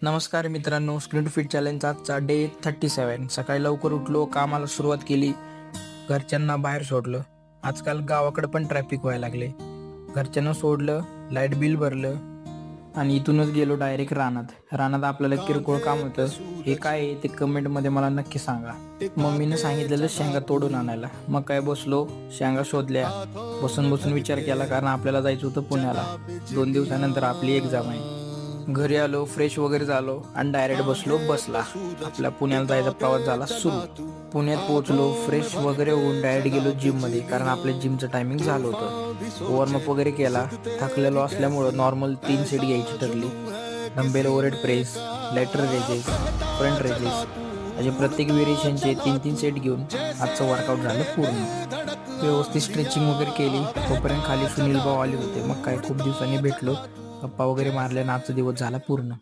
नमस्कार मित्रांनो, screen fit चॅलेंजचा आजचा डे 37. सकाळी लवकर उठलो, कामाला सुरुवात केली, घरच्यांना बाहेर सोडलं. आजकाल गावाकडे पण ट्रॅफिक व्हायला लागले. घरच्यांना सोडलं, लाईट बिल भरलं आणि इथूनच गेलो डायरेक्ट रानात आपल्याला किरकोळ काम होतं. हे काय आहे ते कमेंटमध्ये मला नक्की सांगा. मम्मीने सांगितलेलं शेंगा तोडून आणायला. मग काय बसलो, शेंगा शोधल्या, बसून विचार केला, कारण आपल्याला जायचं होतं पुण्याला. 2 दिवसानंतर आपली एक्झाम आहे. घरी आलो, फ्रेश वगैरे झालो आणि डायरेक्ट बसलो बसला. आपल्या पुण्याला जायचा प्रवास झाला सुरू. पुण्यात पोहोचलो, फ्रेश वगैरे होऊन डायरेक्ट गेलो जिममध्ये, कारण आपल्या जिमचं टायमिंग झालं होतं. वॉर्मअप वगैरे केला. थकलेलो असल्यामुळं नॉर्मल 3 सेट घ्यायची ठरली. Dumbbell overhead press, lateral raises, front raises असे प्रत्येक व्हेरिएशनचे 3 सेट घेऊन आजचं वर्कआउट झालं पूर्ण. व्यवस्थित स्ट्रेचिंग वगैरे केली. तोपर्यंत खाली सुनील भाऊ आले होते. मग काय खूप दिवसांनी भेटलो, गप्पा वगैरे मारल्यानं आजचा दिवस झाला पूर्ण.